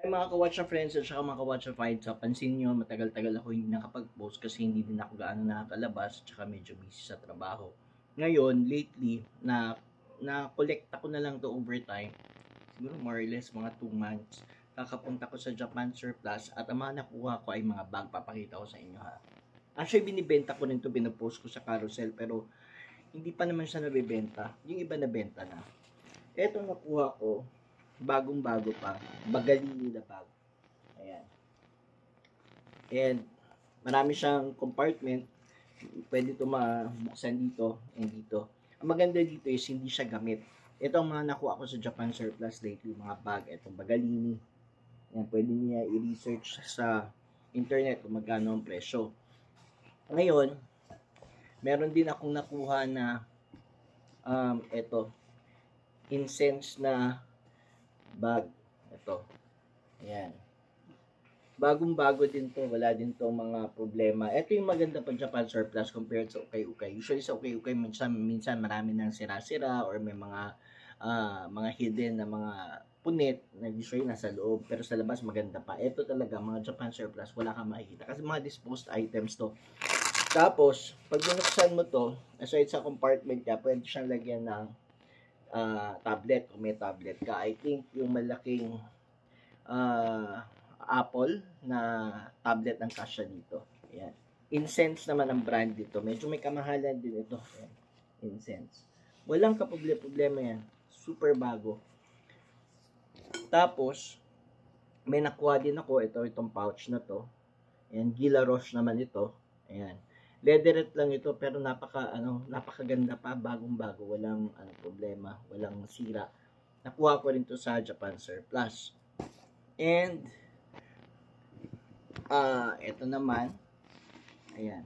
Ay mga ka-watch na friends at saka mga ka-watch na fights, pansin nyo, matagal-tagal ako hindi nakapag-post kasi hindi din ako gaano nakakalabas at saka medyo busy sa trabaho. Ngayon, lately, na-collect ako na lang to overtime. Siguro more or less mga 2 months. Kakapunta ko sa Japan Surplus at ang mga nakuha ko ay mga bag. Papakita ko sa inyo ha. Actually, binibenta ko rin to, pinapost ko sa carousel pero hindi pa naman siya nabibenta. Yung iba nabenta na. Eto nakuha ko, bagong-bago pa, Bagalini na bag. Ayan. And marami siyang compartment. Pwede ito mabuksan dito and dito. Ang maganda dito is hindi siya gamit. Ito ang mga nakuha ko sa Japan Surplus lately, mga bag. Itong Bagalini. Ayan, pwede niya i-research sa internet kung magkano ang presyo. Ngayon, meron din akong nakuha na ito, incense na bag. Ito. Ayan. Bagong-bago din to. Wala din to mga problema. Ito yung maganda pa Japan Surplus compared sa ukay-ukay. Usually sa ukay-ukay, minsan marami nang sira-sira or may mga hidden na mga punit na usually nasa loob. Pero sa labas maganda pa. Ito talaga, mga Japan Surplus, wala kang makikita. Kasi mga disposed items to. Tapos, pag binuksan mo to, aside sa compartment niya, pwede siyang lagyan ng tablet kung may tablet ka. I think yung malaking Apple na tablet ang kasya dito. Ayan. Incense naman ang brand dito. Medyo may kamahalan din ito. Ayan. Incense. Walang kaproblema yan. Super bago. Tapos, may nakuha din ako. Itong pouch na to. Ayan. Gila Roche naman ito. Ayan. Leatherette lang ito pero napakaganda pa, bagong-bago, walang problema, walang sira. Nakuha ko rin to sa Japan Surplus. And ito naman, ayan.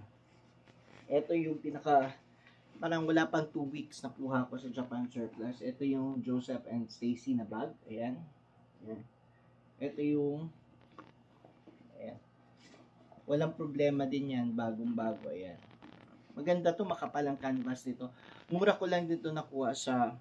Ito yung parang wala pang 2 weeks nakuha ko sa Japan Surplus. Ito yung Joseph and Stacy na bag, ayan. Ayan. Ito yung walang problema din yan, bagong-bago, ayan. Maganda to, makapal ang canvas nito. Mura ko lang dito nakuha sa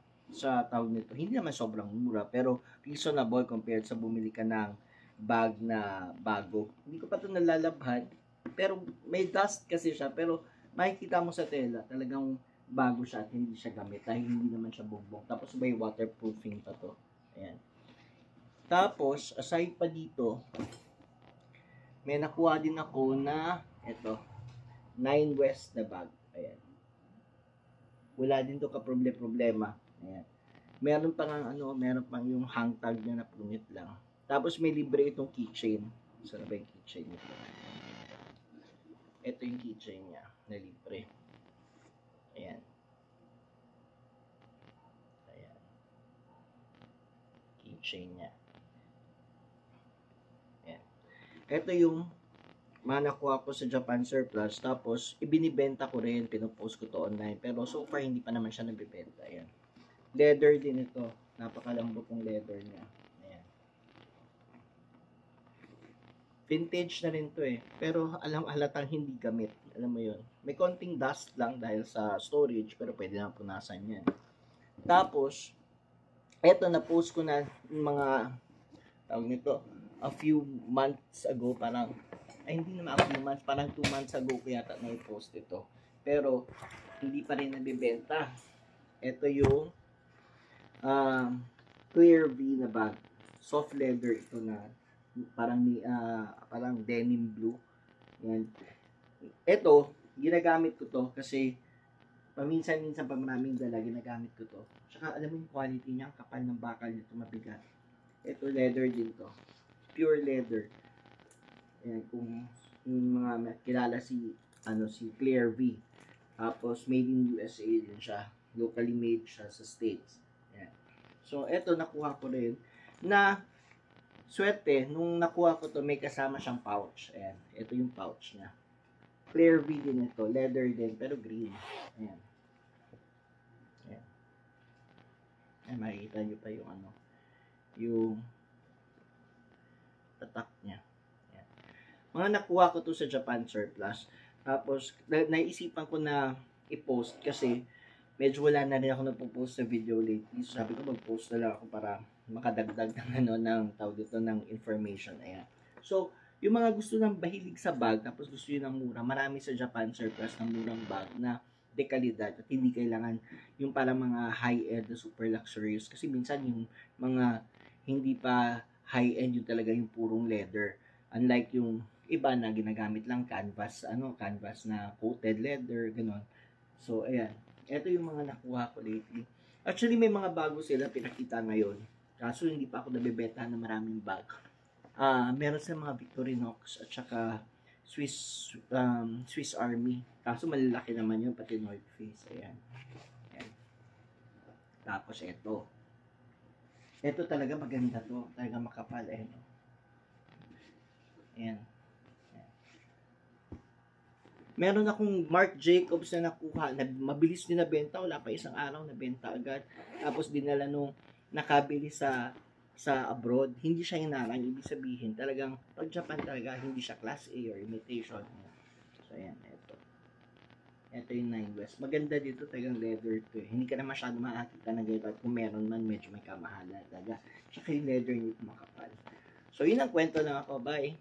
tawag nito. Hindi naman sobrang mura, pero reasonable compared sa bumili ka ng bag na bago. Hindi ko pa ito nalalabhan, pero may dust kasi siya, pero makikita mo sa tela, talagang bago siya at hindi siya gamit dahil hindi naman siya bugbog. Tapos may waterproofing pa to. Ayan. Tapos, aside pa dito, may nakuha din ako na ito, 9 West na bag. Ayan. Wala din to problema. Ayan. Meron pang yung hang tag niya na punit lang. Tapos may libre itong keychain. Saan ba yung keychain nito? Ito yung keychain niya na libre. Ayan. Ayan. Keychain niya. Ito yung nakuha ko sa Japan Surplus. Tapos, ibinibenta ko rin. Pinopost ko to online. Pero so far, hindi pa naman siya nabibenta. Ayan. Leather din ito. Napakalambot ng leather niya. Ayan. Vintage na rin to eh. Pero halatang hindi gamit. Alam mo yun. May konting dust lang dahil sa storage. Pero pwede na punasan yan. Tapos, eto na-post ko na mga tawag nito. A few months ago, hindi naman a few months, parang 2 months ago ko yata na-post ito. Pero, hindi pa rin nabibenta. Ito yung clear V na bag. Soft leather ito na parang denim blue. Yan. Ito, ginagamit ko to kasi paminsan-minsan pa maraming dala, ginagamit ko to. Tsaka alam mo yung quality niya, ang kapal ng bakal nito, mabigat. Ito leather din to. Pure leather. Ayan, kung yung mga kilala si Clear V. Tapos made in USA din siya. Locally made siya sa States. Ayan. So eto nakuha ko rin na swerte nung nakuha ko to, may kasama siyang pouch. Ayan, ito yung pouch niya. Clear V din ito, leather din pero green. Ayan. Ayan. Ayan, makikita niyo pa yung yung tatak niya. Ayan. Mga nakuha ko to sa Japan Surplus. Tapos, naisipan ko na i-post kasi medyo wala na rin ako nagpo-post sa video lately. So, sabi ko mag-post na lang ako para makadagdag ng ano ng tawag dito ng information. Ayan. So, yung mga gusto ng mahilig sa bag, tapos gusto yun ng mura, marami sa Japan surplus ng murang bag na dekalidad at hindi kailangan yung parang mga high-end na super luxurious. Kasi minsan yung mga hindi pa high-end yung talaga yung purong leather. Unlike yung iba na ginagamit lang canvas, canvas na coated leather, ganun. So, ayan. Ito yung mga nakuha ko lately. Actually, may mga bago sila pinakita ngayon. Kaso hindi pa ako nabebenta ng maraming bag. Meron sa mga Victorinox at saka Swiss Army. Kaso malalaki naman yun, pati North Face. Ayan. Ayan. Tapos ito. Ito talaga maganda to. Talaga makapal. Ayan. Ayan. Meron akong Marc Jacobs na nakuha. Mabilis din nabenta. Wala pa isang araw nabenta agad. Tapos dinala nung nakabili sa abroad. Hindi siya inarang. Ibig sabihin, talagang pag Japan talaga, hindi siya class A or imitation. So, ayan. Ito yung 9 West. Maganda dito, talagang leather to eh. Hindi ka na masyado makakita na ganito. At kung meron man, medyo may kamahalan talaga. Tsaka yung leather nito makapal. So, yun ang kwento lang ako. Bye!